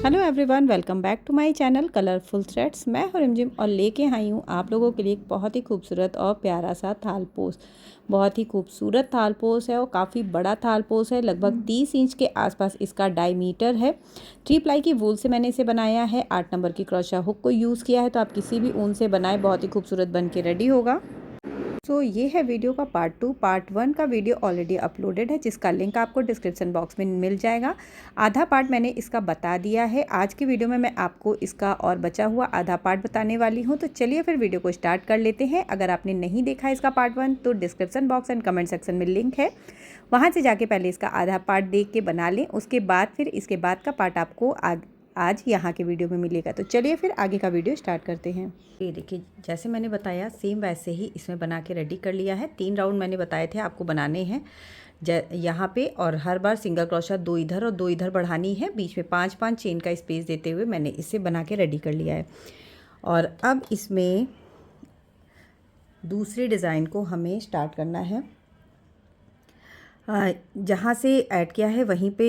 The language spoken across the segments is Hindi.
Hello everyone, welcome back to my channel colourful threads. मैं हूं रिमझिम और लेके आई हूं आप लोगों के लिए एक बहुत ही खूबसूरत और प्यारा सा थालपोश। बहुत ही खूबसूरत थालपोश है और काफ़ी बड़ा थालपोश है। लगभग 30 इंच के आसपास इसका डायमीटर है। 3 प्लाई की वूल से मैंने इसे बनाया है। 8 नंबर की क्रोशा हुक को यूज़ किया है, तो आप किसी भी ऊन से बनाएं, बहुत ही खूबसूरत बन के रेडी होगा। तो ये है वीडियो का पार्ट 2। पार्ट 1 का वीडियो ऑलरेडी अपलोडेड है, जिसका लिंक आपको डिस्क्रिप्शन बॉक्स में मिल जाएगा। आधा पार्ट मैंने इसका बता दिया है। आज की वीडियो में मैं आपको इसका और बचा हुआ आधा पार्ट बताने वाली हूँ। तो चलिए फिर वीडियो को स्टार्ट कर लेते हैं। अगर आपने नहीं देखा इसका पार्ट 1 तो description box and comment section में लिंक है, वहाँ से जाके पहले इसका आधा पार्ट देख के बना लें। उसके बाद फिर इसके बाद का पार्ट आपको आज यहाँ के वीडियो में मिलेगा। तो चलिए फिर आगे का वीडियो स्टार्ट करते हैं। ये देखिए, जैसे मैंने बताया सेम वैसे ही इसमें बना के रेडी कर लिया है। 3 राउंड मैंने बताए थे आपको बनाने हैं यहाँ पे, और हर बार सिंगल क्रोशा 2 इधर और 2 इधर बढ़ानी है। बीच में 5-5 चेन का स्पेस देते हुए मैंने इसे बना के रेडी कर लिया है। और अब इसमें दूसरी डिज़ाइन को हमें स्टार्ट करना है। जहाँ से ऐड किया है वहीं पे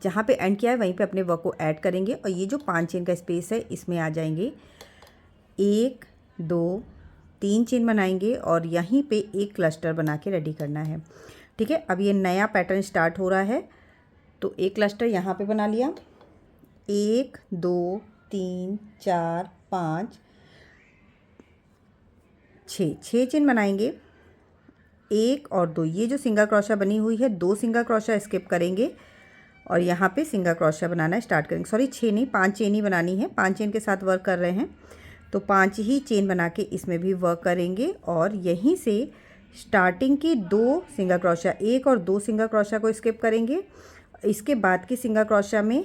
जहाँ पे एंड किया है वहीं पे अपने वर्क को ऐड करेंगे। और ये जो 5 चेन का स्पेस है इसमें आ जाएंगे 1 2 3 चेन बनाएंगे और यहीं पे एक क्लस्टर बना के रेडी करना है। ठीक है, अब ये नया पैटर्न स्टार्ट हो रहा है, तो एक क्लस्टर यहाँ पे बना लिया। 1 2 3 4 5 6 चेन बनाएंगे। 1 और 2, ये जो सिंगल क्रोशा बनी हुई है 2 सिंगल क्रोशा स्किप करेंगे और यहाँ पे सिंगल क्रोशा बनाना स्टार्ट करेंगे। सॉरी 6 नहीं, 5 चेन ही बनानी है। 5 चेन के साथ वर्क कर रहे हैं, तो 5 ही चेन बना के इसमें भी वर्क करेंगे। और यहीं से स्टार्टिंग की 2 सिंगल क्रोशा, 1 और 2 सिंगल क्रोशा को स्किप करेंगे। इसके बाद की सिंगल क्रोशा में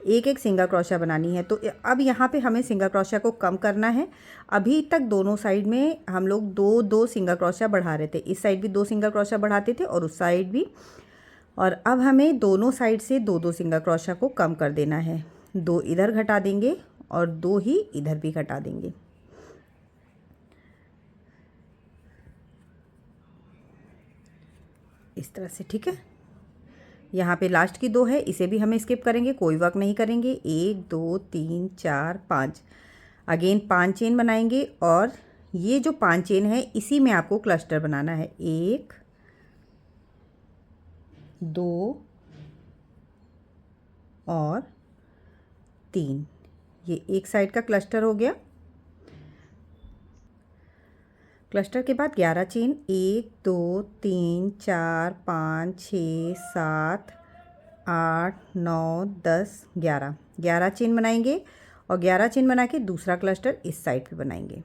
एक सिंगल क्रोशा बनानी है। तो अब यहाँ पे हमें सिंगल क्रोशा को कम करना है। अभी तक दोनों साइड में हम लोग 2-2 सिंगल क्रोशा बढ़ा रहे थे। इस साइड भी 2 सिंगल क्रोशा बढ़ाते थे और उस साइड भी। और अब हमें दोनों साइड से 2-2 सिंगल क्रोशा को कम कर देना है। 2 इधर घटा देंगे और 2 ही इधर भी घटा देंगे। इस तरह से, ठीक है। यहाँ पे लास्ट की 2 है, इसे भी हमें स्किप करेंगे, कोई वर्क नहीं करेंगे। 1 2 3 4 5 अगेन 5 चेन बनाएंगे और ये जो 5 चेन है इसी में आपको क्लस्टर बनाना है। 1 2 और 3, ये एक साइड का क्लस्टर हो गया। क्लस्टर के बाद 11 चेन, 1 2 3 4 5 6 7 8 9 10 11 चेन बनाएंगे और 11 चेन बना के दूसरा क्लस्टर इस साइड पे बनाएंगे।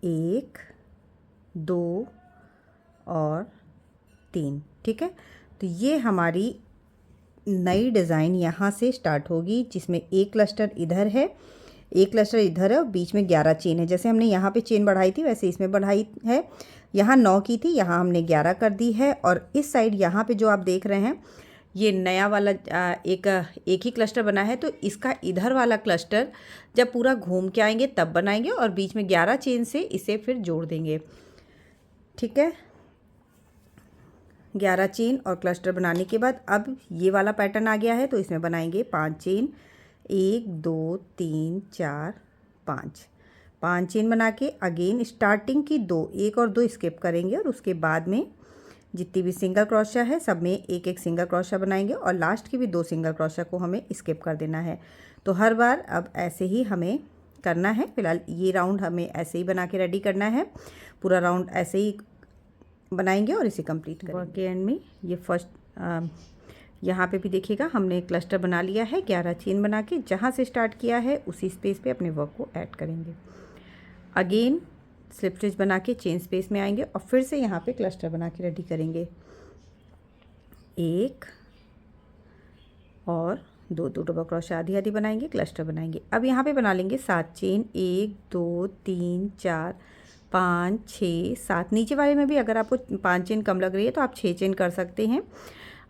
1 2 और 3, ठीक है। तो ये हमारी नई डिज़ाइन यहाँ से स्टार्ट होगी, जिसमें एक क्लस्टर इधर है, एक क्लस्टर इधर है और बीच में 11 चेन है। जैसे हमने यहाँ पे चेन बढ़ाई थी वैसे इसमें बढ़ाई है। यहाँ 9 की थी, यहाँ हमने 11 कर दी है। और इस साइड यहाँ पे जो आप देख रहे हैं ये नया वाला एक ही क्लस्टर बना है, तो इसका इधर वाला क्लस्टर जब पूरा घूम के आएंगे तब बनाएंगे और बीच में 11 चेन से इसे फिर जोड़ देंगे। ठीक है, 11 चेन और क्लस्टर बनाने के बाद अब ये वाला पैटर्न आ गया है, तो इसमें बनाएंगे 5 चेन। 1 2 3 4 5 चेन बना के अगेन स्टार्टिंग की 2, 1 और 2 स्किप करेंगे और उसके बाद में जितनी भी सिंगल क्रोशा है सब में एक सिंगल क्रोशा बनाएंगे और लास्ट की भी 2 सिंगल क्रोशा को हमें स्किप कर देना है। तो हर बार अब ऐसे ही हमें करना है। फिलहाल ये राउंड हमें ऐसे ही बना के रेडी करना है। पूरा राउंड ऐसे ही बनाएंगे और इसे कंप्लीट करेंगे। वर्क के एंड में ये फर्स्ट यहाँ पे भी देखिएगा हमने क्लस्टर बना लिया है। 11 चेन बना के जहाँ से स्टार्ट किया है उसी स्पेस पे अपने वर्क को ऐड करेंगे। अगेन स्लिप स्टिच बना के चेन स्पेस में आएंगे और फिर से यहाँ पे क्लस्टर बना के रेडी करेंगे। 1 और 2 डबल क्रोशा आधी आधी बनाएंगे, क्लस्टर बनाएंगे। अब यहाँ पे बना लेंगे 7 चेन। 1 2 3 4 5 6 7। नीचे वाले में भी अगर आपको 5 चेन कम लग रही है तो आप 6 चेन कर सकते हैं।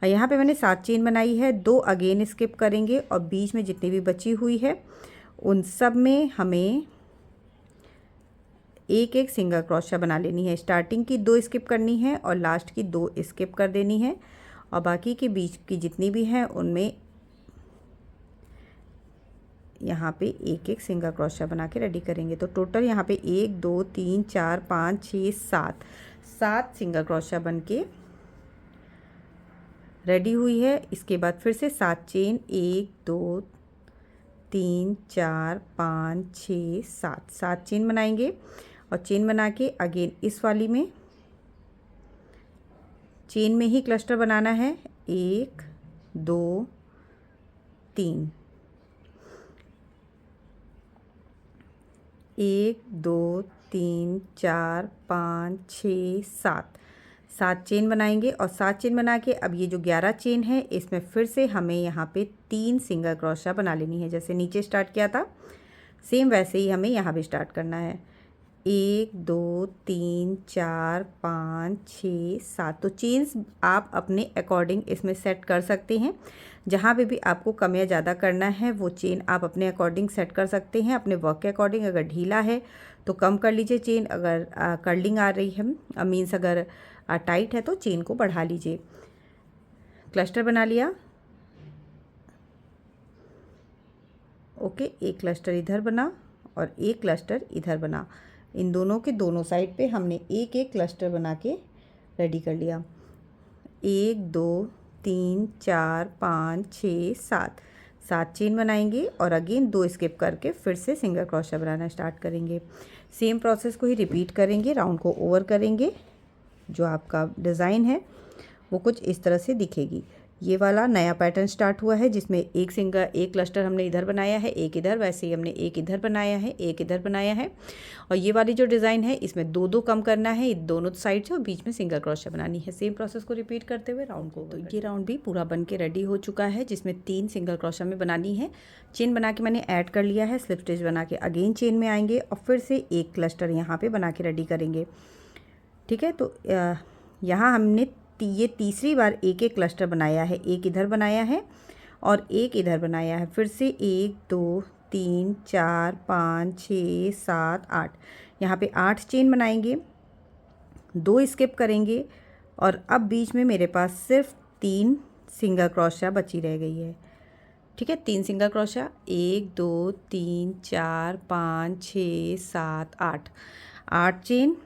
यहाँ पे मैंने 7 चेन बनाई है, 2 अगेन स्किप करेंगे और बीच में जितनी भी बची हुई है उन सब में हमें एक सिंगल क्रोशा बना लेनी है। स्टार्टिंग की 2 स्किप करनी है और लास्ट की 2 स्किप कर देनी है और बाकी के बीच की जितनी भी हैं उनमें यहाँ पे एक एक सिंगल क्रोशिया बना के रेडी करेंगे। तो टोटल यहाँ पे 1 2 3 4 5 6 7 सिंगल क्रोशिया बन के रेडी हुई है। इसके बाद फिर से 7 चेन, 1 2 3 4 5 6 7 चेन बनाएंगे और चेन बना के अगेन इस वाली में चेन में ही क्लस्टर बनाना है। 1 2 3, 1 2 3 4 5 6 7 चेन बनाएंगे और 7 चेन बना के अब ये जो 11 चेन है इसमें फिर से हमें यहाँ पे 3 सिंगल क्रोशिया बना लेनी है। जैसे नीचे स्टार्ट किया था सेम वैसे ही हमें यहाँ भी स्टार्ट करना है। 1 2 3 4 5 6 7। तो चेन्स आप अपने अकॉर्डिंग इसमें सेट कर सकते हैं। जहाँ पे भी आपको कम या ज़्यादा करना है वो चेन आप अपने अकॉर्डिंग सेट कर सकते हैं, अपने वर्क के अकॉर्डिंग। अगर ढीला है तो कम कर लीजिए चेन, अगर कर्लिंग आ रही है मीन्स अगर टाइट है तो चेन को बढ़ा लीजिए। क्लस्टर बना लिया। ओके, एक क्लस्टर इधर बना और एक क्लस्टर इधर बना। इन दोनों के दोनों साइड पे हमने एक एक क्लस्टर बना के रेडी कर लिया। 1 2 3 4 5 6 7 चेन बनाएंगे और अगेन 2 स्किप करके फिर से सिंगल क्रोशिया बनाना स्टार्ट करेंगे। सेम प्रोसेस को ही रिपीट करेंगे। राउंड को ओवर करेंगे। जो आपका डिज़ाइन है वो कुछ इस तरह से दिखेगी। ये वाला नया पैटर्न स्टार्ट हुआ है जिसमें एक क्लस्टर हमने इधर बनाया है, एक इधर, वैसे ही हमने एक इधर बनाया है, एक इधर बनाया है। और ये वाली जो डिज़ाइन है इसमें 2 कम करना है दोनों साइड से और बीच में सिंगल क्रोशिया बनानी है। सेम प्रोसेस को रिपीट करते हुए राउंड को। तो ये राउंड भी पूरा बन के रेडी हो चुका है जिसमें 3 सिंगल क्रोशिया में बनानी है। चेन बना के मैंने ऐड कर लिया है। स्लिप स्टिच बना के अगेन चेन में आएंगे और फिर से एक क्लस्टर यहाँ पर बना के रेडी करेंगे। ठीक है, तो यहाँ हमने ये तीसरी बार एक एक क्लस्टर बनाया है। एक इधर बनाया है और एक इधर बनाया है। फिर से 1 2 3 4 5 6 7 8, यहाँ पे 8 चेन बनाएंगे, 2 स्किप करेंगे और अब बीच में मेरे पास सिर्फ 3 सिंगल क्रोशिया बची रह गई है। ठीक है, 3 सिंगल क्रोशिया, 1 2 3 4 5 6 7 8 चेन,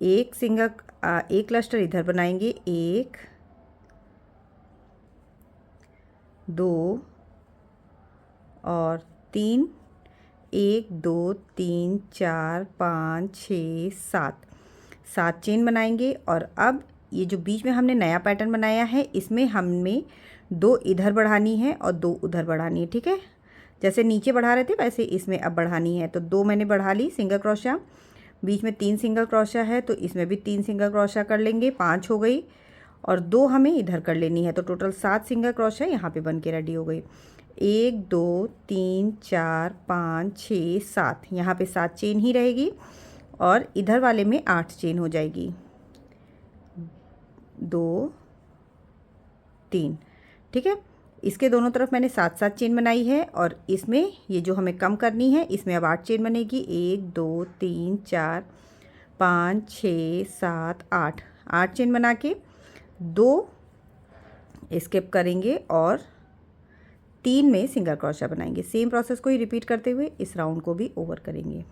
एक क्लस्टर इधर बनाएंगे, 1 2 और 3, 1 2 3 4 5 6 7 चेन बनाएंगे। और अब ये जो बीच में हमने नया पैटर्न बनाया है इसमें हमें 2 इधर बढ़ानी है और 2 उधर बढ़ानी है। ठीक है, जैसे नीचे बढ़ा रहे थे वैसे इसमें अब बढ़ानी है। तो 2 मैंने बढ़ा ली सिंगल क्रोशिया। बीच में 3 सिंगल क्रोशिया है तो इसमें भी 3 सिंगल क्रोशिया कर लेंगे, 5 हो गई। और 2 हमें इधर कर लेनी है तो टोटल 7 सिंगल क्रोशिया यहाँ पे बन के रेडी हो गई। 1 2 3 4 5 6 7, यहाँ पे 7 चेन ही रहेगी और इधर वाले में 8 चेन हो जाएगी। 2 3। ठीक है, इसके दोनों तरफ मैंने 7 चेन बनाई है और इसमें ये जो हमें कम करनी है इसमें अब 8 चेन बनेगी। 1 2 3 4 5 6 7 8 चेन बना के 2 स्किप करेंगे और 3 में सिंगल क्रोशिया बनाएंगे। सेम प्रोसेस को ही रिपीट करते हुए इस राउंड को भी ओवर करेंगे।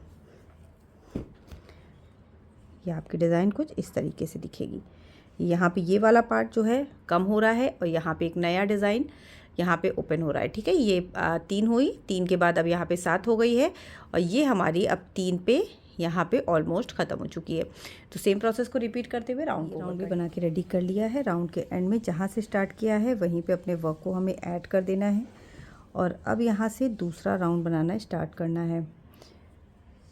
ये आपकी डिज़ाइन कुछ इस तरीके से दिखेगी। यहाँ पे ये वाला पार्ट जो है कम हो रहा है और यहाँ पे एक नया डिज़ाइन यहाँ पे ओपन हो रहा है। ठीक है, ये 3 हुई, 3 के बाद अब यहाँ पे 7 हो गई है और ये हमारी अब 3 पे यहाँ पे ऑलमोस्ट ख़त्म हो चुकी है। तो सेम प्रोसेस को रिपीट करते हुए राउंड भी बना के रेडी कर लिया है। राउंड के एंड में जहाँ से स्टार्ट किया है वहीं पे अपने वर्क को हमें ऐड कर देना है और अब यहाँ से दूसरा राउंड बनाना स्टार्ट करना है।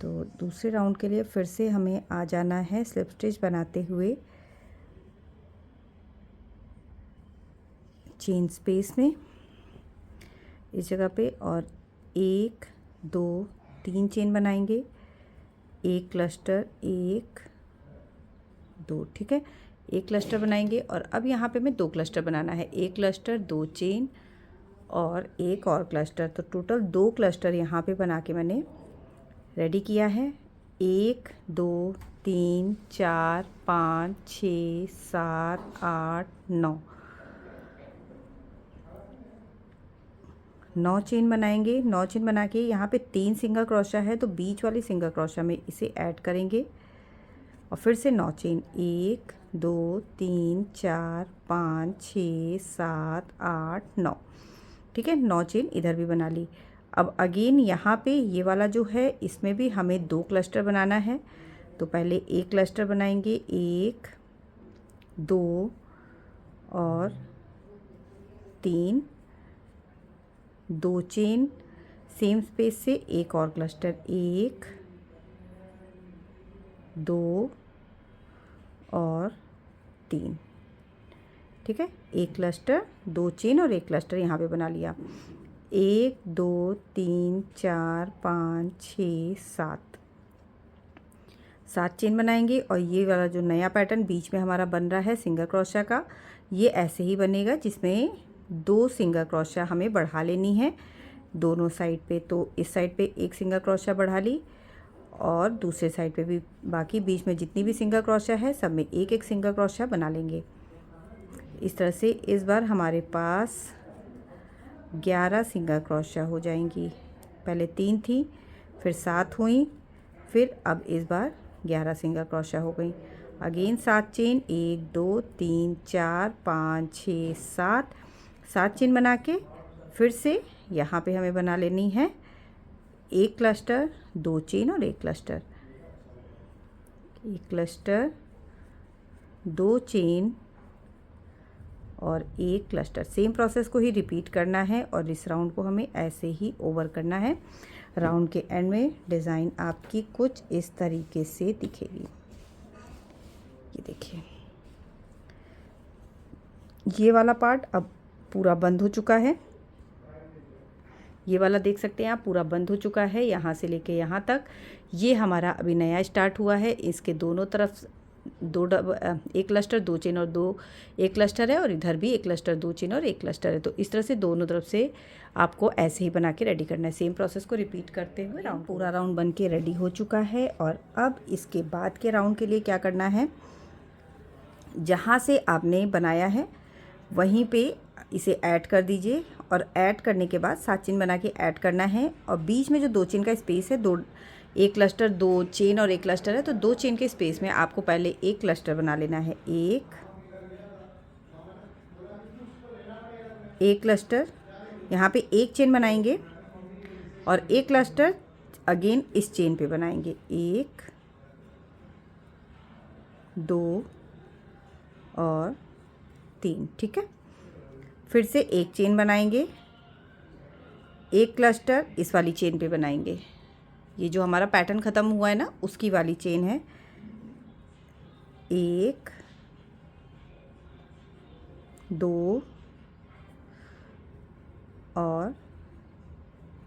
तो दूसरे राउंड के लिए फिर से हमें आ जाना है स्लिप स्टिच बनाते हुए चेन स्पेस में इस जगह पे और 1 2 3 चेन बनाएंगे, एक क्लस्टर 1 2। ठीक है, एक क्लस्टर बनाएंगे और अब यहाँ पे मैं 2 क्लस्टर बनाना है। एक क्लस्टर, 2 चेन और एक और क्लस्टर। तो टोटल 2 क्लस्टर यहाँ पे बना के मैंने रेडी किया है। 1 2 3 4 5 6 7 8 9 9 चेन बनाएंगे। 9 चेन बना के यहाँ पे 3 सिंगल क्रोशा है तो बीच वाली सिंगल क्रोशा में इसे ऐड करेंगे और फिर से 9 चेन, 1 2 3 4 5 6 7 8 9। ठीक है, 9 चेन इधर भी बना ली। अब अगेन यहाँ पे ये वाला जो है इसमें भी हमें 2 क्लस्टर बनाना है। तो पहले एक क्लस्टर बनाएंगे, 1 2 और 3, 2 चेन, सेम स्पेस से एक और क्लस्टर, 1 2 और 3। ठीक है, एक क्लस्टर, 2 चेन और एक क्लस्टर यहाँ पे बना लिया। 1 2 3 4 5 6 7 चेन बनाएंगे और ये वाला जो नया पैटर्न बीच में हमारा बन रहा है सिंगल क्रोशा का, ये ऐसे ही बनेगा जिसमें 2 सिंगल क्रोशा हमें बढ़ा लेनी है दोनों साइड पे। तो इस साइड पे एक सिंगल क्रोशा बढ़ा ली और दूसरे साइड पे भी बाकी बीच में जितनी भी सिंगल क्रोशा है सब में एक एक सिंगल क्रोशा बना लेंगे। इस तरह से इस बार हमारे पास 11 सिंगल क्रोशा हो जाएंगी। पहले 3 थी, फिर 7 हुई, फिर अब इस बार 11 सिंगल क्रोशा हो गई। अगेन 7 चेन, 1 2 3 4 5 6 7 चेन बना के फिर से यहाँ पे हमें बना लेनी है एक क्लस्टर, 2 चेन और एक क्लस्टर, एक क्लस्टर, 2 चेन और एक क्लस्टर। सेम प्रोसेस को ही रिपीट करना है और इस राउंड को हमें ऐसे ही ओवर करना है। राउंड के एंड में डिज़ाइन आपकी कुछ इस तरीके से दिखेगी। ये देखिए, ये वाला पार्ट अब पूरा बंद हो चुका है। ये वाला देख सकते हैं आप, पूरा बंद हो चुका है यहाँ से लेके यहाँ तक। ये हमारा अभी नया स्टार्ट हुआ है। इसके दोनों तरफ एक क्लस्टर, 2 चेन और 2 एक क्लस्टर है और इधर भी एक क्लस्टर, 2 चेन और एक क्लस्टर है। तो इस तरह से दोनों तरफ से आपको ऐसे ही बना के रेडी करना है। सेम प्रोसेस को रिपीट करते हुए पूरा राउंड बन के रेडी हो चुका है। और अब इसके बाद के राउंड के लिए क्या करना है, जहाँ से आपने बनाया है वहीं पे इसे ऐड कर दीजिए और ऐड करने के बाद 7 चेन बना के ऐड करना है। और बीच में जो 2 चेन का स्पेस है, एक क्लस्टर, 2 चेन और एक क्लस्टर है, तो 2 चेन के स्पेस में आपको पहले एक क्लस्टर बना लेना है। एक क्लस्टर, यहाँ पे एक चेन बनाएंगे और एक क्लस्टर अगेन इस चेन पे बनाएंगे, 1 2 और 3। ठीक है, फिर से एक चेन बनाएंगे, एक क्लस्टर इस वाली चेन पे बनाएंगे। ये जो हमारा पैटर्न ख़त्म हुआ है ना, उसकी वाली चेन है, 1 2 और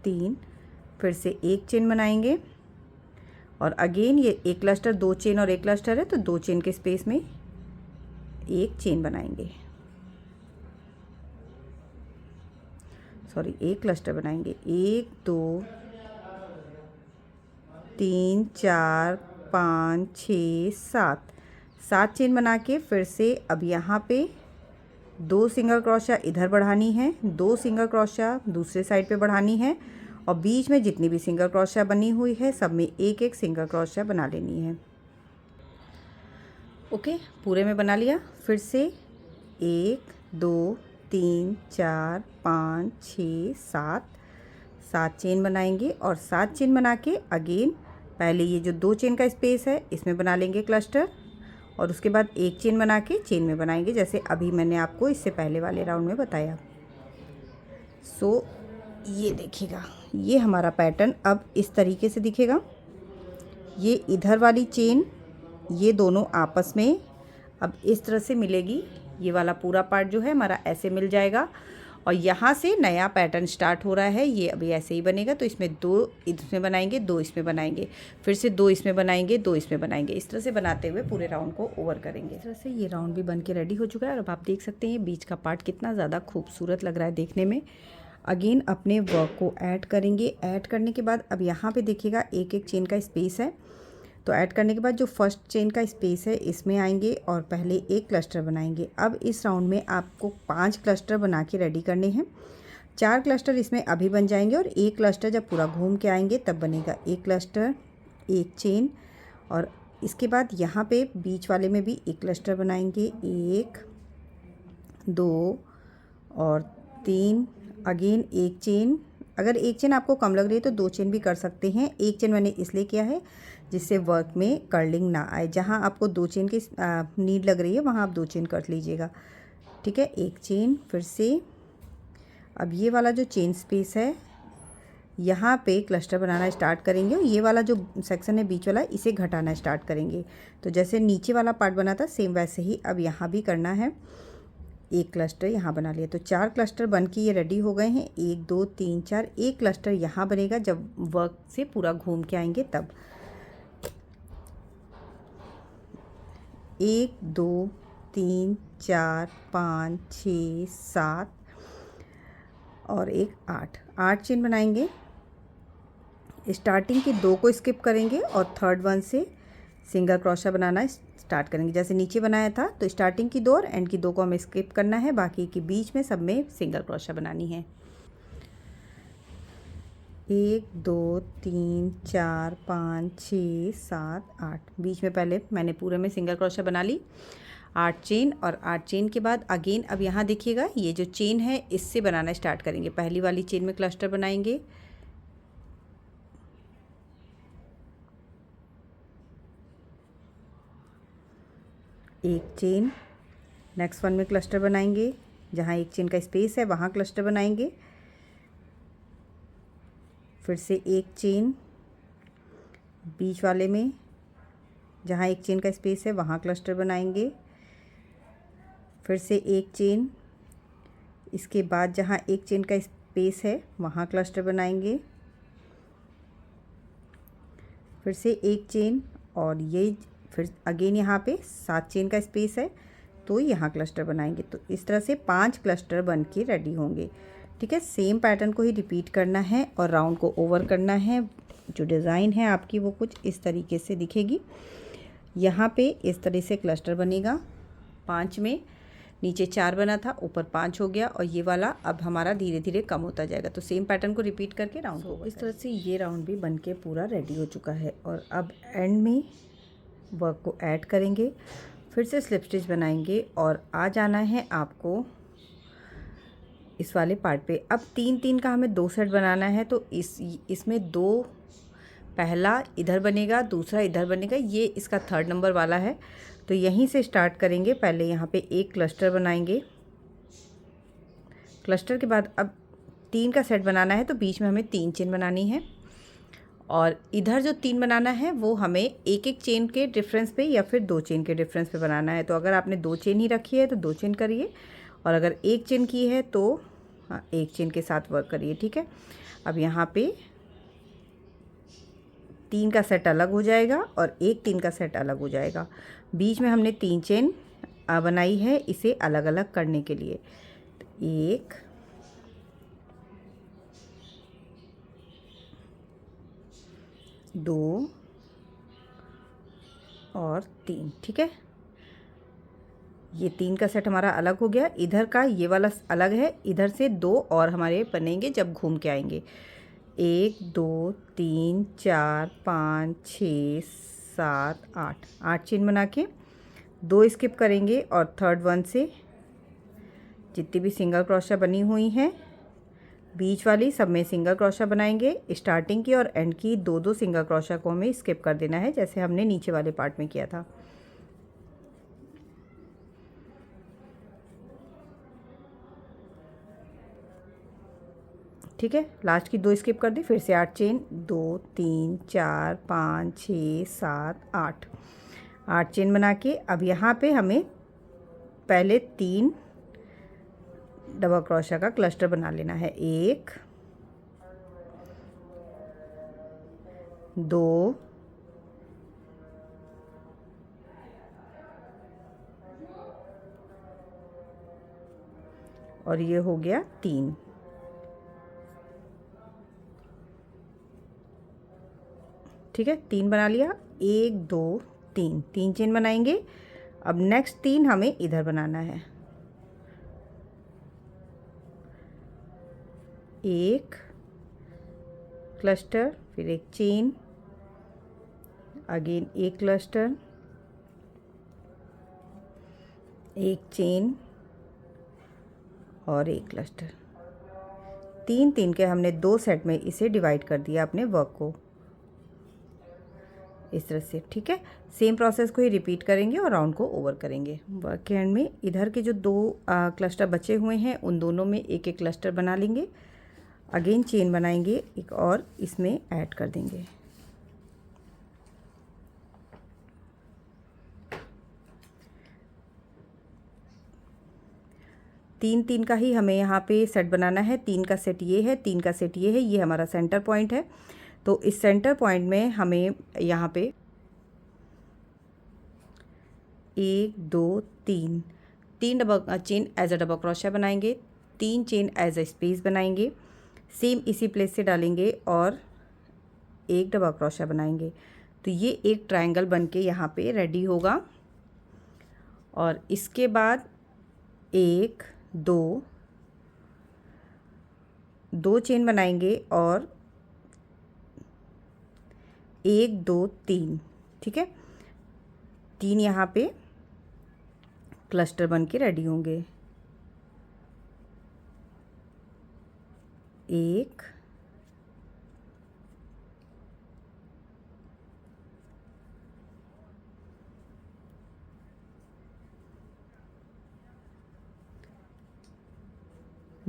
3। फिर से एक चेन बनाएंगे और अगेन ये एक क्लस्टर, 2 चेन और एक क्लस्टर है, तो 2 चेन के स्पेस में एक चेन बनाएंगे, सॉरी एक क्लस्टर बनाएंगे, 1 2 3 4 5 6 7 चेन बना के फिर से अब यहाँ पे 2 सिंगल क्रोशा इधर बढ़ानी है, 2 सिंगल क्रोशा दूसरे साइड पे बढ़ानी है और बीच में जितनी भी सिंगल क्रोशा बनी हुई है सब में एक एक सिंगल क्रोशा बना लेनी है। ओके, पूरे में बना लिया। फिर से 1 2 3 4 5 6 7 चेन बनाएंगे और 7 चेन बना के अगेन पहले ये जो 2 चेन का स्पेस है इसमें बना लेंगे क्लस्टर और उसके बाद एक चेन बना के चेन में बनाएंगे, जैसे अभी मैंने आपको इससे पहले वाले राउंड में बताया। सो ये देखिएगा, ये हमारा पैटर्न अब इस तरीके से दिखेगा। ये इधर वाली चेन, ये दोनों आपस में अब इस तरह से मिलेगी। ये वाला पूरा पार्ट जो है हमारा ऐसे मिल जाएगा और यहाँ से नया पैटर्न स्टार्ट हो रहा है। ये अभी ऐसे ही बनेगा, तो इसमें 2 इसमें बनाएंगे, 2 इसमें बनाएंगे, फिर से 2 इसमें बनाएंगे, 2 इसमें बनाएंगे। इस तरह से बनाते हुए पूरे राउंड को ओवर करेंगे। इस तरह से ये राउंड भी बन के रेडी हो चुका है और अब आप देख सकते हैं ये बीच का पार्ट कितना ज़्यादा खूबसूरत लग रहा है देखने में। अगेन अपने वर्क को ऐड करेंगे। ऐड करने के बाद अब यहाँ पे देखिएगा एक एक चेन का स्पेस है, तो ऐड करने के बाद जो फर्स्ट चेन का स्पेस है इसमें आएंगे और पहले एक क्लस्टर बनाएंगे। अब इस राउंड में आपको 5 क्लस्टर बना के रेडी करने हैं। 4 क्लस्टर इसमें अभी बन जाएंगे और एक क्लस्टर जब पूरा घूम के आएंगे तब बनेगा। एक क्लस्टर, एक चेन, और इसके बाद यहाँ पे बीच वाले में भी एक क्लस्टर बनाएंगे, 1 2 और 3, अगेन एक चेन। अगर एक चेन आपको कम लग रही है तो 2 चेन भी कर सकते हैं। एक चेन मैंने इसलिए किया है जिससे वर्क में कर्लिंग ना आए। जहाँ आपको 2 चेन की नीड लग रही है वहाँ आप 2 चेन कर लीजिएगा, ठीक है। एक चेन, फिर से अब ये वाला जो चेन स्पेस है यहाँ पे क्लस्टर बनाना स्टार्ट करेंगे और ये वाला जो सेक्शन है बीच वाला इसे घटाना स्टार्ट करेंगे। तो जैसे नीचे वाला पार्ट बना था सेम वैसे ही अब यहाँ भी करना है। एक क्लस्टर यहाँ बना लिया, तो 4 क्लस्टर बन के ये रेडी हो गए हैं। 1 2 3 4, एक क्लस्टर यहाँ बनेगा जब वर्क से पूरा घूम के आएंगे तब। 1 2 3 4 5 6 7 और एक 8 चेन बनाएंगे। स्टार्टिंग के 2 को स्किप करेंगे और थर्ड वन से सिंगल क्रोशा बनाना स्टार्ट करेंगे। जैसे नीचे बनाया था तो स्टार्टिंग की 2 और एंड की 2 को हमें स्किप करना है, बाकी के बीच में सब में सिंगल क्रोशा बनानी है। 1 2 3 4 5 6 7 8, बीच में पहले मैंने पूरे में सिंगल क्रोशा बना ली। 8 चेन, और 8 चेन के बाद अगेन अब यहाँ देखिएगा ये जो चेन है इससे बनाना स्टार्ट करेंगे। पहली वाली चेन में क्लस्टर बनाएंगे, एक चेन, नेक्स्ट वन में क्लस्टर बनाएंगे, जहाँ एक चेन का स्पेस है वहाँ क्लस्टर बनाएंगे, फिर से एक चेन, बीच वाले में जहाँ एक चेन का स्पेस है वहाँ क्लस्टर बनाएंगे, फिर से एक चेन, इसके बाद जहाँ एक चेन का स्पेस है वहाँ क्लस्टर बनाएंगे, फिर से एक चेन, और ये फिर अगेन यहाँ पे 7 चेन का स्पेस है तो यहाँ क्लस्टर बनाएंगे। तो इस तरह से 5 क्लस्टर बन के रेडी होंगे, ठीक है। सेम पैटर्न को ही रिपीट करना है और राउंड को ओवर करना है। जो डिज़ाइन है आपकी वो कुछ इस तरीके से दिखेगी। यहाँ पे इस तरह से क्लस्टर बनेगा 5 में, नीचे 4 बना था ऊपर 5 हो गया, और ये वाला अब हमारा धीरे धीरे कम होता जाएगा। तो सेम पैटर्न को रिपीट करके राउंड को इस तरह से ये राउंड भी बन के पूरा रेडी हो चुका है। और अब एंड में वर्क को ऐड करेंगे, फिर से स्लिप स्टिच बनाएंगे और आ जाना है आपको इस वाले पार्ट पे। अब 3-3 का हमें 2 सेट बनाना है, तो इसमें 2 पहला इधर बनेगा, दूसरा इधर बनेगा, ये इसका 3rd नंबर वाला है। तो यहीं से स्टार्ट करेंगे। पहले यहाँ पे एक क्लस्टर बनाएंगे, क्लस्टर के बाद अब 3 का सेट बनाना है तो बीच में हमें 3 चेन बनानी है, और इधर जो 3 बनाना है वो हमें एक चेन के डिफरेंस पे या फिर 2 चेन के डिफरेंस पे बनाना है। तो अगर आपने 2 चेन ही रखी है तो 2 चेन करिए, और अगर 1 चेन की है तो 1 चेन के साथ वर्क करिए, ठीक है। अब यहाँ पे 3 का सेट अलग हो जाएगा और एक 3 का सेट अलग हो जाएगा। बीच में हमने 3 चेन बनाई है इसे अलग अलग करने के लिए। 1 2 और 3, ठीक है। ये 3 का सेट हमारा अलग हो गया। इधर का ये वाला अलग है, इधर से 2 और हमारे बनेंगे जब घूम के आएंगे। 1 2 3 4 5 6 7 8 चेन बना के 2 स्किप करेंगे, और 3rd वन से जितनी भी सिंगल क्रोशा बनी हुई हैं बीच वाली सब में सिंगल क्रोशा बनाएंगे। स्टार्टिंग की और एंड की 2-2 सिंगल क्रोशा को हमें स्किप कर देना है, जैसे हमने नीचे वाले पार्ट में किया था। ठीक है, लास्ट की 2 स्किप कर दी, फिर से 8 चेन, 2 3 4 5 6 7 8 चेन बना के अब यहाँ पे हमें पहले 3 डबल क्रोशा का क्लस्टर बना लेना है। 1 2 और ये हो गया 3, ठीक है। 3 बना लिया, 1 2 3 चेन बनाएंगे। अब नेक्स्ट 3 हमें इधर बनाना है। एक क्लस्टर, फिर एक चेन, अगेन एक क्लस्टर, एक चेन और एक क्लस्टर। तीन तीन के हमने 2 सेट में इसे डिवाइड कर दिया अपने वर्क को इस तरह से। ठीक है, सेम प्रोसेस को ही रिपीट करेंगे और राउंड को ओवर करेंगे। वर्क के एंड में इधर के जो 2 क्लस्टर बचे हुए हैं उन दोनों में एक एक क्लस्टर बना लेंगे, अगेन चेन बनाएंगे एक और इसमें ऐड कर देंगे। तीन तीन का ही हमें यहाँ पे सेट बनाना है। 3 का सेट ये है, 3 का सेट ये है, ये हमारा सेंटर पॉइंट है। तो इस सेंटर पॉइंट में हमें यहाँ पे 1 2 3 3 double chain as a double crochet बनाएंगे, 3 चेन एज अ स्पेस बनाएंगे, सेम इसी प्लेस से डालेंगे और एक डबल क्रोशिया बनाएंगे। तो ये एक ट्रायंगल बन के यहाँ पे रेडी होगा। और इसके बाद 1 2 2 चेन बनाएंगे और 1 2 3, ठीक है, 3 यहाँ पे क्लस्टर बन के रेडी होंगे। 1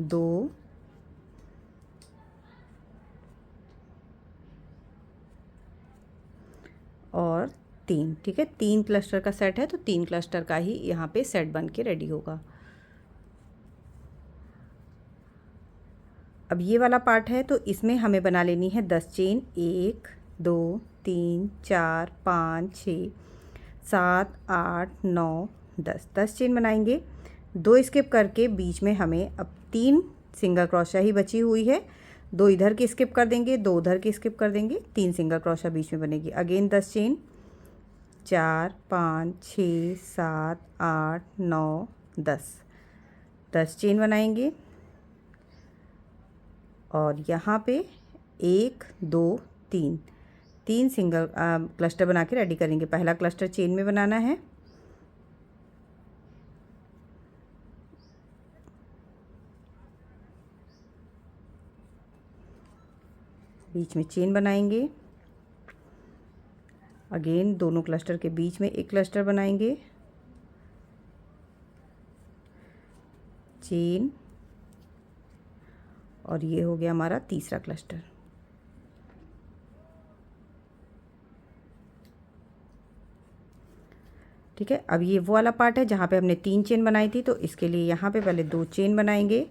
2 और 3, ठीक है, 3 क्लस्टर का सेट है तो 3 क्लस्टर का ही यहाँ पे सेट बन के रेडी होगा। अब ये वाला पार्ट है तो इसमें हमें बना लेनी है 10 चेन। 1 2 3 4 5 6 7 8 9 10 10 चेन बनाएंगे। 2 स्किप करके बीच में हमें अब 3 सिंगल क्रोशिया ही बची हुई है। 2 इधर की स्किप कर देंगे, 2 उधर की स्किप कर देंगे, 3 सिंगल क्रोशिया बीच में बनेगी। अगेन 10 चेन, 4 5 6 7 8 9 10 10 चेन बनाएंगे और यहाँ पे 1 2 3 3 सिंगल क्लस्टर बना के रेडी करेंगे। पहला क्लस्टर चेन में बनाना है, बीच में चेन बनाएंगे, अगेन दोनों क्लस्टर के बीच में एक क्लस्टर बनाएंगे, चेन, और ये हो गया हमारा तीसरा क्लस्टर। ठीक है, अब ये वो वाला पार्ट है जहाँ पे हमने 3 चेन बनाई थी, तो इसके लिए यहाँ पे पहले 2 चेन बनाएंगे।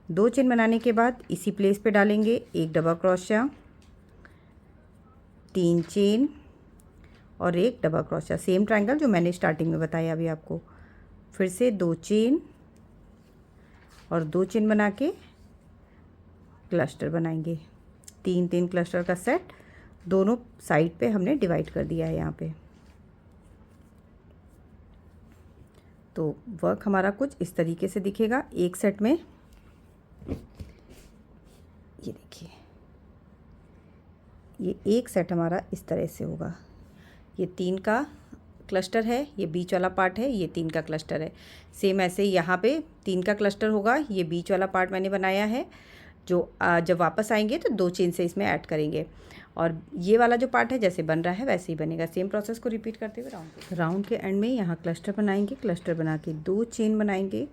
2 चेन बनाने के बाद इसी प्लेस पे डालेंगे एक डबल क्रोशिया, 3 चेन और एक डबल क्रोशिया, सेम ट्रायंगल जो मैंने स्टार्टिंग में बताया अभी आपको। फिर से 2 चेन और 2 चेन बना के क्लस्टर बनाएंगे। 3 3 क्लस्टर का सेट दोनों साइड पे हमने डिवाइड कर दिया है यहाँ पे। तो वर्क हमारा कुछ इस तरीके से दिखेगा एक सेट में। ये देखिए, ये एक सेट हमारा इस तरह से होगा। ये 3 का क्लस्टर है, ये बीच वाला पार्ट है, ये 3 का क्लस्टर है। सेम ऐसे ही यहाँ पे 3 का क्लस्टर होगा। ये बीच वाला पार्ट मैंने बनाया है, जो जब वापस आएंगे तो 2 चेन से इसमें ऐड करेंगे। और ये वाला जो पार्ट है जैसे बन रहा है वैसे ही बनेगा। सेम प्रोसेस को रिपीट करते हुए राउंड के एंड में यहाँ क्लस्टर बनाएंगे। क्लस्टर बना के 2 चेन बनाएंगे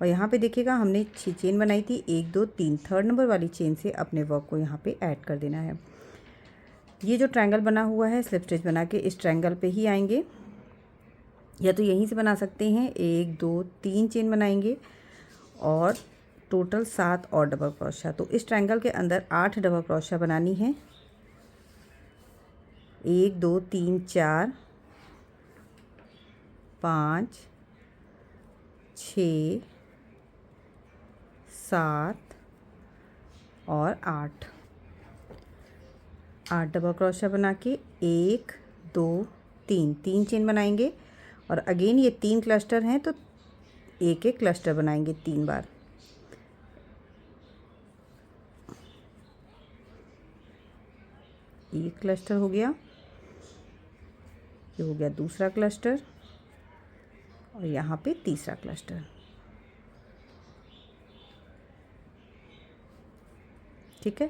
और यहाँ पे देखिएगा हमने 6 चेन बनाई थी। 1 2 3 थर्ड नंबर वाली चेन से अपने वर्क को यहाँ पे ऐड कर देना है। ये जो ट्रायंगल बना हुआ है स्लिप स्टिच बना के इस ट्रायंगल पे ही आएंगे, या तो यहीं से बना सकते हैं। 1 2 3 चेन बनाएंगे और टोटल 7 और डबल क्रोशिया। तो इस ट्रायंगल के अंदर 8 डबल क्रोशिया बनानी है। 1 2 3 4 5 6 7 और 8 डबल क्रोशिया बना के 1 2 3 3 चेन बनाएंगे और अगेन ये 3 क्लस्टर हैं तो एक एक क्लस्टर बनाएंगे 3 बार। एक क्लस्टर हो गया, ये हो गया दूसरा क्लस्टर और यहाँ पे तीसरा क्लस्टर। ठीक है,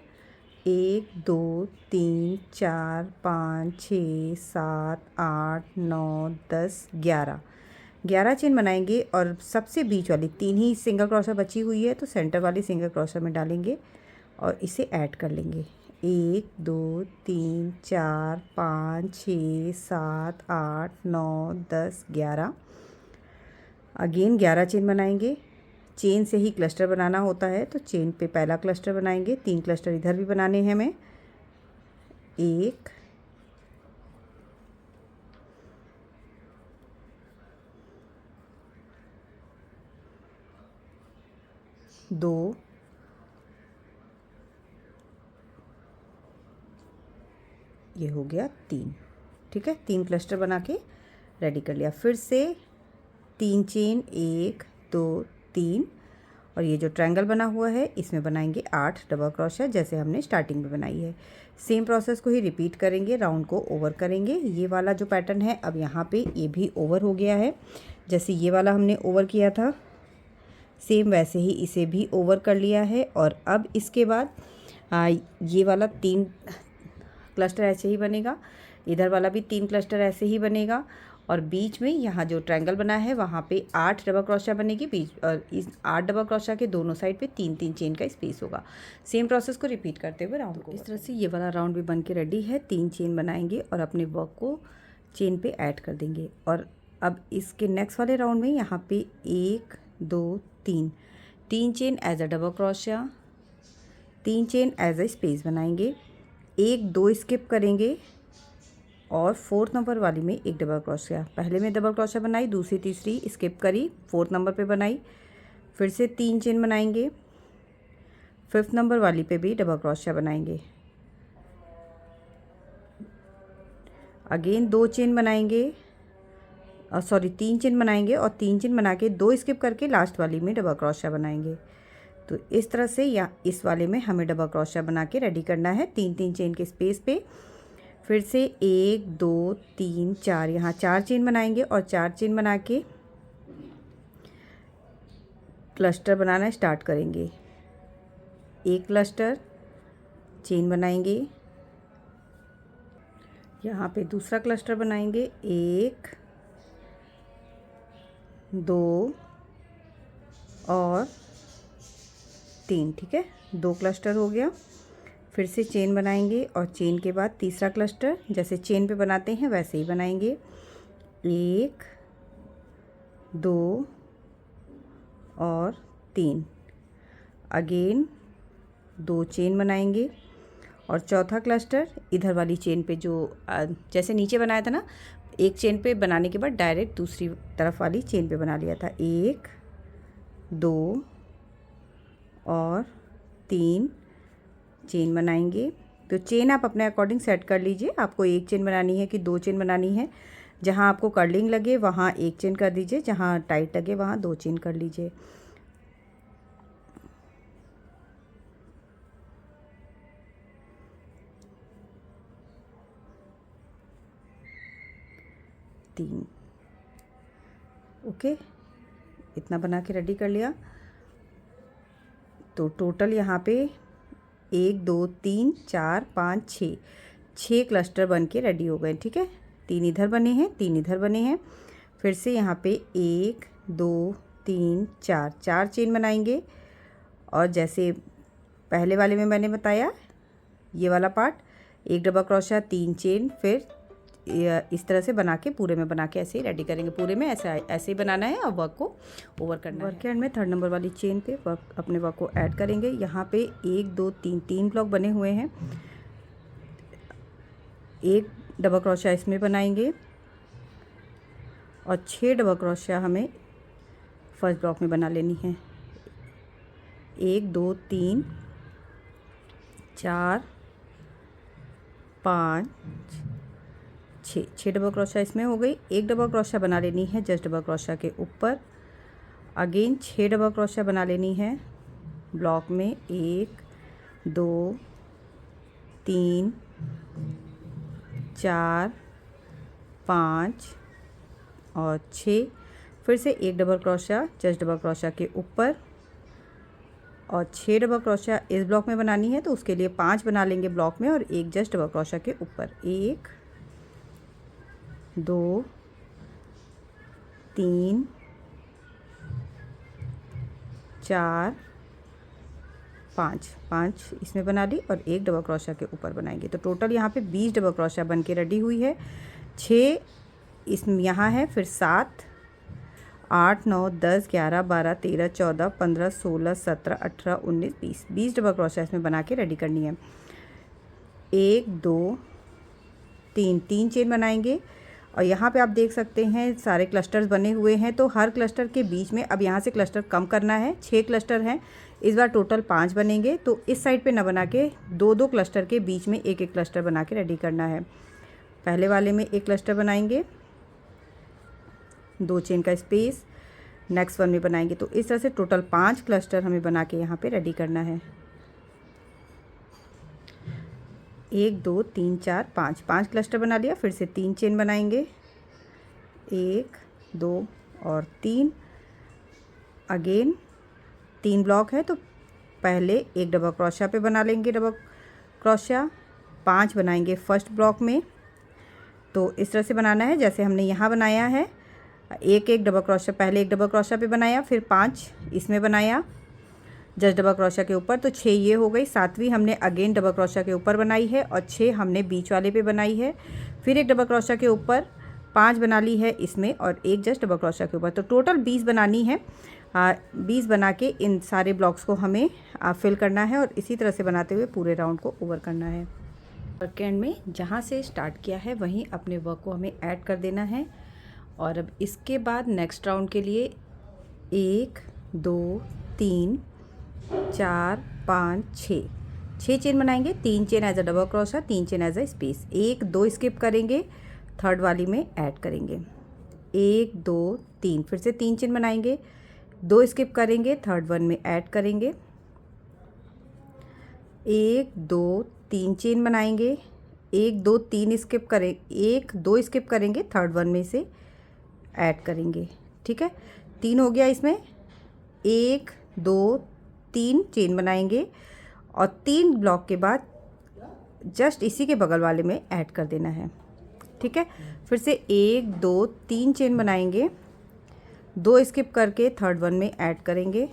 1 2 3 4 5 6 7 8 9 10 11 चेन बनाएंगे और सबसे बीच वाली 3 ही सिंगल क्रोशा बची हुई है तो सेंटर वाली सिंगल क्रोशा में डालेंगे और इसे ऐड कर लेंगे। 1 2 3 4 5 6 7 8 9 10 11। अगेन 11 चेन बनाएंगे। चेन से ही क्लस्टर बनाना होता है तो चेन पे पहला क्लस्टर बनाएंगे। 3 क्लस्टर इधर भी बनाने हैं हमें। 1 2 ये हो गया 3। ठीक है, 3 क्लस्टर बना के रेडी कर लिया। फिर से 3 चेन 1 2 3 और ये जो ट्रायंगल बना हुआ है इसमें बनाएंगे 8 डबल क्रोशा जैसे हमने स्टार्टिंग में बनाई है। सेम प्रोसेस को ही रिपीट करेंगे, राउंड को ओवर करेंगे। ये वाला जो पैटर्न है अब यहाँ पे ये भी ओवर हो गया है, जैसे ये वाला हमने ओवर किया था सेम वैसे ही इसे भी ओवर कर लिया है। और अब इसके बाद ये वाला 3 क्लस्टर ऐसे ही बनेगा, इधर वाला भी 3 क्लस्टर ऐसे ही बनेगा और बीच में यहाँ जो ट्रायंगल बना है वहाँ पे 8 डबल क्रोशा बनेगी बीच और इस 8 डबल क्रोशा के दोनों साइड पे 3-3 चेन का स्पेस होगा। सेम प्रोसेस को रिपीट करते हुए राउंड को इस तरह से ये वाला राउंड भी बन के रेडी है। 3 चेन बनाएंगे और अपने वर्क को चेन पे ऐड कर देंगे। और अब इसके नेक्स्ट वाले राउंड में यहाँ पे 1 2 3 chain as a double crochet, 3 chain as a space बनाएंगे। 1 2 स्किप करेंगे और 4th नंबर वाली में एक डबल क्रोशिया, पहले में डबल क्रोशिया बनाई, दूसरी तीसरी स्किप करी, 4th नंबर पे बनाई, फिर से 3 चेन बनाएंगे, 5th नंबर वाली पे भी डबल क्रोशिया बनाएंगे। अगेन 2 चेन बनाएंगे, 3 चेन बनाएंगे और 3 चेन बना के 2 स्किप करके लास्ट वाली में डबल क्रोशिया बनाएंगे। तो इस तरह से या इस वाले में हमें डबल क्रोशिया बना के रेडी करना है 3-3 चेन के स्पेस पे। फिर से 1 2 3 4 यहाँ 4 चेन बनाएंगे और 4 चेन बना के क्लस्टर बनाना स्टार्ट करेंगे। एक क्लस्टर चेन बनाएंगे, यहाँ पे दूसरा क्लस्टर बनाएंगे, 1 2 और 3। ठीक है, 2 क्लस्टर हो गया। फिर से चेन बनाएंगे और चेन के बाद तीसरा क्लस्टर जैसे चेन पे बनाते हैं वैसे ही बनाएंगे। 1 2 और 3। अगेन 2 चेन बनाएंगे और चौथा क्लस्टर इधर वाली चेन पे जो जैसे नीचे बनाया था ना, एक चेन पे बनाने के बाद डायरेक्ट दूसरी तरफ वाली चेन पे बना लिया था। 1 2 और 3 चेन बनाएंगे। तो चेन आप अपने अकॉर्डिंग सेट कर लीजिए, आपको 1 चेन बनानी है कि 2 चेन बनानी है। जहाँ आपको कर्लिंग लगे वहाँ 1 चेन कर दीजिए, जहाँ टाइट लगे वहाँ 2 चेन कर लीजिए। तीन ओके, इतना बना के रेडी कर लिया। तो टोटल यहाँ पे 1 2 3 4 5 6 क्लस्टर बन के रेडी हो गए। ठीक है, 3 इधर बने हैं, 3 इधर बने हैं। फिर से यहाँ पे 1 2 3 4 चेन बनाएंगे और जैसे पहले वाले में मैंने बताया ये वाला पार्ट, 1 डबल क्रोशा 3 चेन, फिर इस तरह से बना के पूरे में बना के ऐसे ही रेडी करेंगे। पूरे में ऐसे ही बनाना है और वर्क को ओवर करना है। वर्क के एंड में 3rd नंबर वाली चेन पे अपने वर्क को ऐड करेंगे। यहाँ पे 1 2 3 ब्लॉक बने हुए हैं, 1 डबल क्रोशिया इसमें बनाएंगे और 6 डबल क्रोशिया हमें फर्स्ट ब्लॉक में बना लेनी है। 1 2 3 4 5 6 डबल क्रोशिया इसमें हो गई। 1 डबल क्रोशिया बना लेनी है जस्ट डबल क्रोशिया के ऊपर। अगेन 6 डबल क्रोशिया बना लेनी है ब्लॉक में, 1 2 3 4 5 और 6। फिर से एक double crochet just double crochet के ऊपर और 6 डबल क्रोशिया इस ब्लॉक में बनानी है, तो उसके लिए 5 बना लेंगे ब्लॉक में और एक जस्ट डबल क्रोशिया के ऊपर। 1 2 3 4 5 इसमें बना ली और एक डबल क्रोशिया के ऊपर बनाएंगे। तो टोटल यहाँ पे 20 डबल क्रोशिया बन के रेडी हुई है। 6 इसमें यहाँ है, फिर 7 8 9 10 11 12 13 14 15 16 17 18 19 20 डबल क्रोशिया इसमें बना के रेडी करनी है। 1 2 3 चेन बनाएंगे और यहाँ पे आप देख सकते हैं सारे क्लस्टर्स बने हुए हैं। तो हर क्लस्टर के बीच में अब यहाँ से क्लस्टर कम करना है। 6 क्लस्टर हैं, इस बार टोटल 5 बनेंगे। तो इस साइड पे ना बना के 2 क्लस्टर के बीच में एक क्लस्टर बना के रेडी करना है। पहले वाले में एक क्लस्टर बनाएंगे, 2 चेन का स्पेस, नेक्स्ट वन में बनाएंगे। तो इस तरह से टोटल 5 क्लस्टर हमें बना के यहाँ पे रेडी करना है। 1 2 3 4 5 क्लस्टर बना लिया। फिर से 3 चेन बनाएंगे, 1 2 और 3। अगेन 3 ब्लॉक है, तो पहले एक डबल क्रोशिया पे बना लेंगे डबल क्रोशिया, 5 बनाएंगे फर्स्ट ब्लॉक में। तो इस तरह से बनाना है जैसे हमने यहाँ बनाया है। एक डबल क्रोशिया, पहले एक डबल क्रोशिया पे बनाया, फिर 5 इसमें बनाया जस्ट डबल क्रोशिया के ऊपर। तो 6 ये हो गई। 7वीं हमने अगेन डबल क्रोशिया के ऊपर बनाई है और 6 हमने बीच वाले पे बनाई है। फिर एक डबल क्रोशिया के ऊपर 5 बना ली है इसमें और एक जस्ट डबल क्रोशिया के ऊपर। तो टोटल 20 बनानी है। 20 बना के इन सारे ब्लॉक्स को हमें फिल करना है और इसी तरह से बनाते हुए पूरे राउंड को ओवर करना है। वर्क एंड में जहाँ से स्टार्ट किया है वहीं अपने वर्क को हमें ऐड कर देना है। और अब इसके बाद नेक्स्ट राउंड के लिए 1 2 3 4 5 6 चेन बनाएंगे। 3 chain as a double crochet, 3 chain as a space. 1 2 skip करेंगे, थर्ड वाली में ऐड करेंगे। 1 2 3 फिर से 3 चेन बनाएंगे, 2 स्किप करेंगे, थर्ड वन में ऐड करेंगे। 1 2 3 चेन बनाएंगे, 1 2 3 स्किप करें, 1 2 स्किप करेंगे, थर्ड वन में से ऐड करेंगे। ठीक है, 3 हो गया इसमें। 1 2 3 चेन बनाएंगे और 3 ब्लॉक के बाद जस्ट इसी के बगल वाले में ऐड कर देना है। ठीक है, फिर से 1 2 3 चेन बनाएंगे, 2 स्किप करके थर्ड वन में ऐड करेंगे।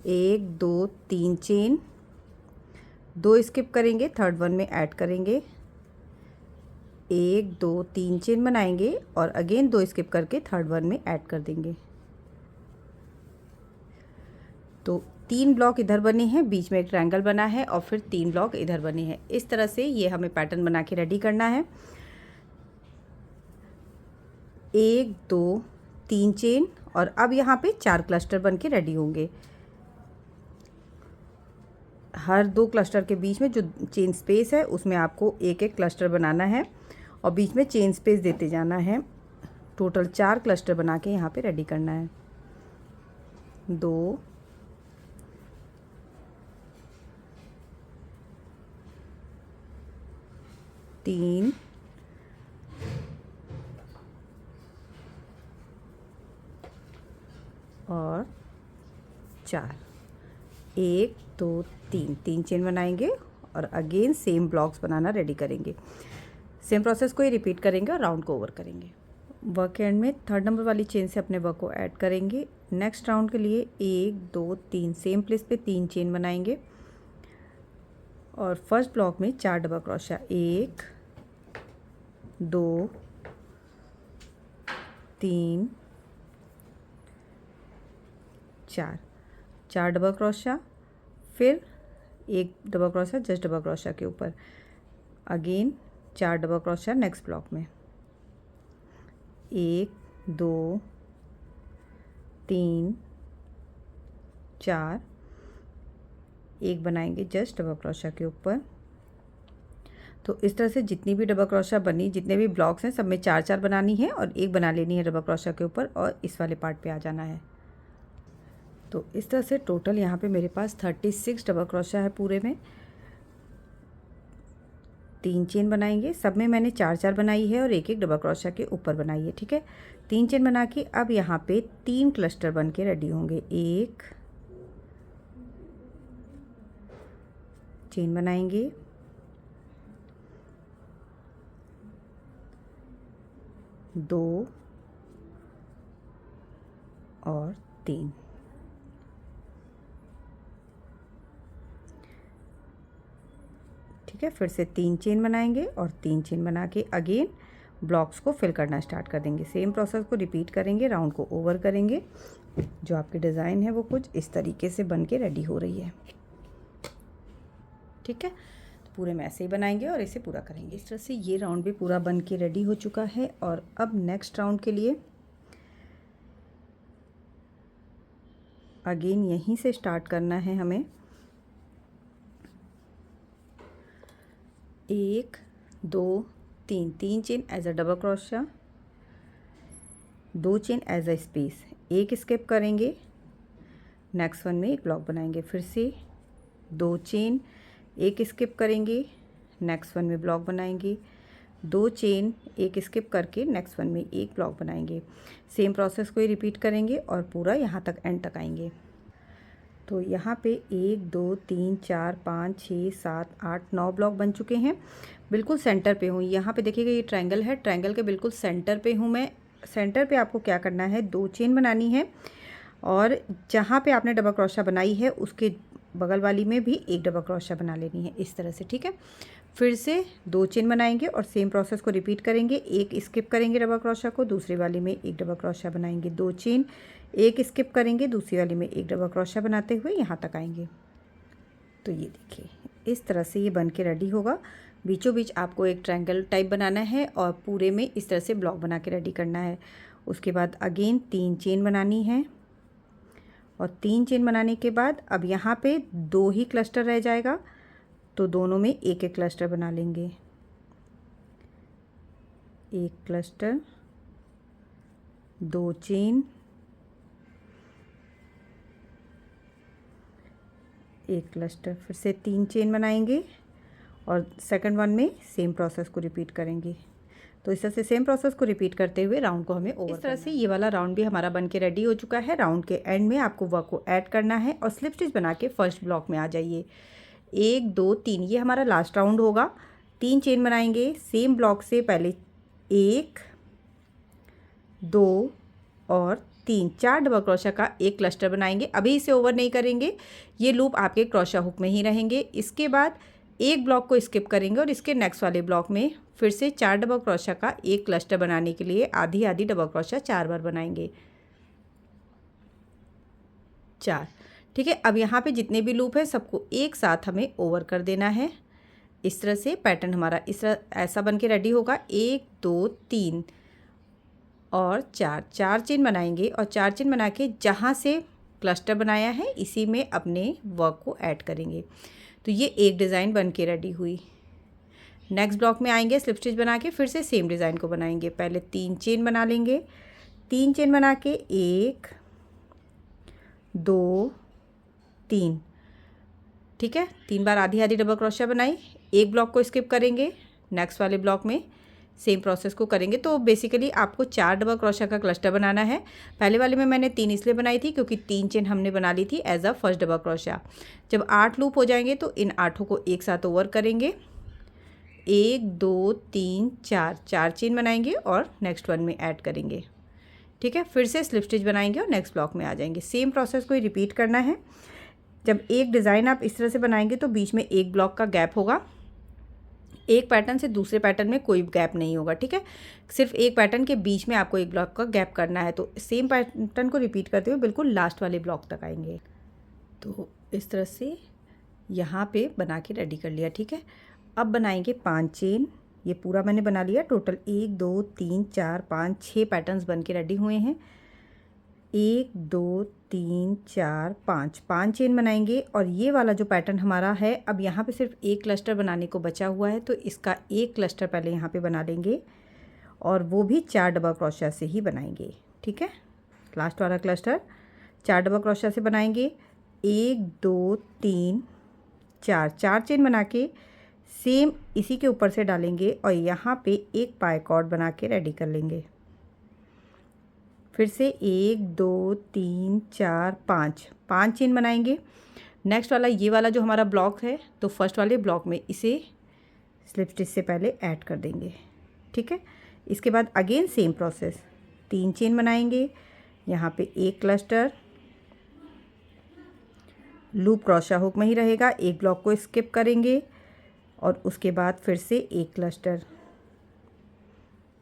1 2 3 चेन, 2 स्किप करेंगे, थर्ड वन में ऐड करेंगे। 1 2 3 चेन बनाएंगे और अगेन 2 स्किप करके थर्ड वन में ऐड कर देंगे। तो 3 ब्लॉक इधर बने हैं, बीच में एक ट्रायंगल बना है और फिर 3 ब्लॉक इधर बने हैं। इस तरह से ये हमें पैटर्न बना के रेडी करना है। 1 2 3 चेन और अब यहाँ पे 4 क्लस्टर बन के रेडी होंगे। हर 2 क्लस्टर के बीच में जो चेन स्पेस है उसमें आपको एक एक क्लस्टर बनाना है और बीच में चेन स्पेस देते जाना है। टोटल 4 क्लस्टर बना के यहाँ पे रेडी करना है। 2 3 और 4। 1 2 3 चेन बनाएंगे और अगेन सेम ब्लॉक्स बनाना रेडी करेंगे। सेम प्रोसेस को ही रिपीट करेंगे और राउंड को ओवर करेंगे। वर्क एंड में थर्ड नंबर वाली चेन से अपने वर्क को ऐड करेंगे। नेक्स्ट राउंड के लिए 1 2 3 सेम प्लेस पे 3 चेन बनाएंगे और फर्स्ट ब्लॉक में 4 डबल क्रोशिया, 1 2 3 4 डबल क्रोशिया, फिर एक double crochet just double crochet के ऊपर, again 4 double crochet next block में। 1 2 3 4 एक बनाएंगे जस्ट डबल क्रोशिया के ऊपर। तो इस तरह से जितनी भी डबल क्रोशिया बनी, जितने भी ब्लॉक्स हैं, सब में 4 बनानी है और एक बना लेनी है डबल क्रोशिया के ऊपर और इस वाले पार्ट पे आ जाना है। तो इस तरह से टोटल यहाँ पे मेरे पास 36 डबल क्रोशिया है पूरे में। 3 चेन बनाएंगे। सब में मैंने 4-4 बनाई है और एक एक डबल क्रोशिया के ऊपर बनाई है, ठीक है। 3 चेन बना के अब यहाँ पे 3 क्लस्टर बन के रेडी होंगे। 1 चेन बनाएंगे, 2 और 3, ठीक है। फिर से 3 चेन बनाएंगे और 3 चेन बना के अगेन ब्लॉक्स को फिल करना स्टार्ट कर देंगे। सेम प्रोसेस को रिपीट करेंगे, राउंड को ओवर करेंगे। जो आपकी डिज़ाइन है वो कुछ इस तरीके से बन के रेडी हो रही है, ठीक है। तो पूरे में ऐसे ही बनाएंगे और इसे पूरा करेंगे। इस तरह से ये राउंड भी पूरा बन के रेडी हो चुका है। और अब नेक्स्ट राउंड के लिए अगेन यहीं से स्टार्ट करना है हमें। 1 2 3, 3 chain as a double crochet, 2 chain as a space, एक स्किप करेंगे, नेक्स्ट वन में एक ब्लॉक बनाएंगे। फिर से 2 चेन, एक स्किप करेंगे, नेक्स्ट वन में ब्लॉक बनाएंगे, 2 चेन, एक स्किप करके नेक्स्ट वन में एक ब्लॉक बनाएंगे। सेम प्रोसेस को ही रिपीट करेंगे और पूरा यहाँ तक एंड तक आएंगे। तो यहाँ पे 1 2 3 4 5 6 7 8 9 ब्लॉक बन चुके हैं। बिल्कुल सेंटर पे हूँ। यहाँ पे देखिएगा ये ट्रायंगल है, ट्रायंगल के बिल्कुल सेंटर पे हूँ मैं। सेंटर पे आपको क्या करना है, 2 चेन बनानी है और जहाँ पे आपने डबल क्रोशिया बनाई है उसके बगल वाली में भी एक डबल क्रोशिया बना लेनी है, इस तरह से, ठीक है। फिर से 2 चेन बनाएंगे और सेम प्रोसेस को रिपीट करेंगे। एक स्किप करेंगे डबल क्रोशिया को, दूसरी वाली में एक डबल क्रोशिया बनाएंगे। 2 चेन, एक स्किप करेंगे, दूसरी वाली में एक डबल क्रोशिया बनाते हुए यहाँ तक आएंगे। तो ये देखिए इस तरह से ये बन के रेडी होगा। बीचों बीच आपको एक ट्रायंगल टाइप बनाना है और पूरे में इस तरह से ब्लॉक बना के रेडी करना है। उसके बाद अगेन 3 चेन बनानी है और 3 चेन बनाने के बाद अब यहाँ पे 2 ही क्लस्टर रह जाएगा, तो दोनों में एक एक क्लस्टर बना लेंगे। एक क्लस्टर, 2 चेन, एक क्लस्टर, फिर से 3 चेन बनाएंगे और सेकंड वन में सेम प्रोसेस को रिपीट करेंगे। तो इस तरह से सेम प्रोसेस को रिपीट करते हुए राउंड को हमें ओवर इस तरह से ये वाला राउंड भी हमारा बन के रेडी हो चुका है। राउंड के एंड में आपको वर्क को ऐड करना है और स्लिप स्टिच बना के फर्स्ट ब्लॉक में आ जाइए। 1 2 3 ये हमारा लास्ट राउंड होगा। 3 चेन बनाएंगे सेम ब्लॉक से, पहले 1 2 और 3, 4 डबल क्रोशिया का एक क्लस्टर बनाएंगे। अभी इसे ओवर नहीं करेंगे, ये लूप आपके क्रोशिया हुक में ही रहेंगे। इसके बाद एक ब्लॉक को स्किप करेंगे और इसके नेक्स्ट वाले ब्लॉक में फिर से 4 डबल क्रोशिया का एक क्लस्टर बनाने के लिए आधी आधी डबल क्रोशिया 4 बार बनाएंगे, 4, ठीक है। अब यहाँ पे जितने भी लूप है सबको एक साथ हमें ओवर कर देना है। इस तरह से पैटर्न हमारा इस तरह ऐसा बन के रेडी होगा। 1 2 3 और 4, 4 चेन बनाएंगे और 4 चेन बना के जहाँ से क्लस्टर बनाया है इसी में अपने वर्क को ऐड करेंगे। तो ये एक डिज़ाइन बन के रेडी हुई। नेक्स्ट ब्लॉक में आएंगे, स्लिप स्टिच बना के फिर से सेम डिज़ाइन को बनाएंगे। पहले 3 चेन बना लेंगे, 3 चेन बना के 1 2 3, ठीक है। 3 बार आधी आधी डबल क्रोशिया बनाई, एक ब्लॉक को स्किप करेंगे, नेक्स्ट वाले ब्लॉक में सेम प्रोसेस को करेंगे। तो बेसिकली आपको 4 डबल क्रोशिया का क्लस्टर बनाना है। पहले वाले में मैंने 3 इसलिए बनाई थी क्योंकि 3 चेन हमने बना ली थी as a first double crochet. जब 8 लूप हो जाएंगे तो इन 8 को एक साथ ओवर करेंगे। 1 2 3 4, 4 चेन बनाएंगे और नेक्स्ट वन में ऐड करेंगे, ठीक है। फिर से स्लिप स्टिच बनाएंगे और नेक्स्ट ब्लॉक में आ जाएंगे। सेम प्रोसेस को ही रिपीट करना है। जब एक डिज़ाइन आप इस तरह से बनाएंगे तो बीच में एक ब्लॉक का गैप होगा। एक पैटर्न से दूसरे पैटर्न में कोई गैप नहीं होगा, ठीक है। सिर्फ एक पैटर्न के बीच में आपको एक ब्लॉक का गैप करना है। तो सेम पैटर्न को रिपीट करते हुए बिल्कुल लास्ट वाले ब्लॉक तक आएंगे। तो इस तरह से यहाँ पे बना के रेडी कर लिया, ठीक है। अब बनाएंगे 5 चेन। ये पूरा मैंने बना लिया। टोटल 1 2 3 4 5 6 पैटर्न्स बन के रेडी हुए हैं। 1 2 3 4 5, 5 चेन बनाएंगे और ये वाला जो पैटर्न हमारा है, अब यहाँ पे सिर्फ एक क्लस्टर बनाने को बचा हुआ है। तो इसका एक क्लस्टर पहले यहाँ पे बना लेंगे और वो भी 4 डबल क्रोशिया से ही बनाएंगे, ठीक है। लास्ट वाला क्लस्टर 4 डबल क्रोशिया से बनाएंगे। 1 2 3 4, 4 चेन बना के सेम इसी के ऊपर से डालेंगे और यहाँ पे एक पाई कॉर्ड बना के रेडी कर लेंगे। फिर से 1 2 3 4 5 चेन बनाएंगे। नेक्स्ट वाला ये वाला जो हमारा ब्लॉक है, तो फर्स्ट वाले ब्लॉक में इसे स्लिप स्टिच से पहले ऐड कर देंगे। ठीक है, इसके बाद अगेन सेम प्रोसेस, 3 चेन बनाएंगे। यहाँ पे एक क्लस्टर, लूप क्रोशा हुक में ही रहेगा, एक ब्लॉक को स्किप करेंगे और उसके बाद फिर से एक क्लस्टर,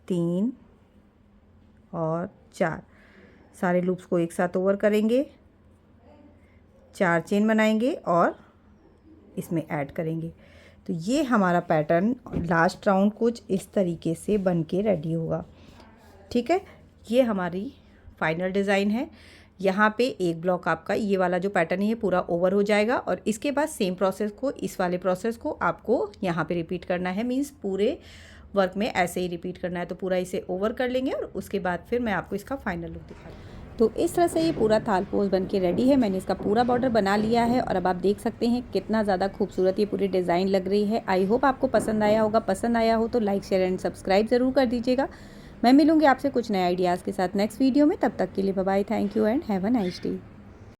3 और 4, सारे लूप्स को एक साथ ओवर करेंगे, 4 चेन बनाएंगे और इसमें ऐड करेंगे। तो ये हमारा पैटर्न लास्ट राउंड कुछ इस तरीके से बन के रेडी होगा। ठीक है, ये हमारी फाइनल डिज़ाइन है। यहाँ पे एक ब्लॉक आपका ये वाला जो पैटर्न है ये पूरा ओवर हो जाएगा और इसके बाद सेम प्रोसेस को, इस वाले प्रोसेस को आपको यहाँ पे रिपीट करना है। मींस पूरे वर्क में ऐसे ही रिपीट करना है। तो पूरा इसे ओवर कर लेंगे और उसके बाद फिर मैं आपको इसका फाइनल लुक दिखाऊंगी। तो इस तरह से ये पूरा थाल पोज बन के रेडी है। मैंने इसका पूरा बॉर्डर बना लिया है और अब आप देख सकते हैं कितना ज़्यादा खूबसूरत ये पूरी डिज़ाइन लग रही है। आई होप आपको पसंद आया होगा। पसंद आया हो तो लाइक शेयर एंड सब्सक्राइब ज़रूर कर दीजिएगा। मैं मिलूंगी आपसे कुछ नए आइडियाज़ के साथ नेक्स्ट वीडियो में। तब तक के लिए bye bye, thank you and have a nice day.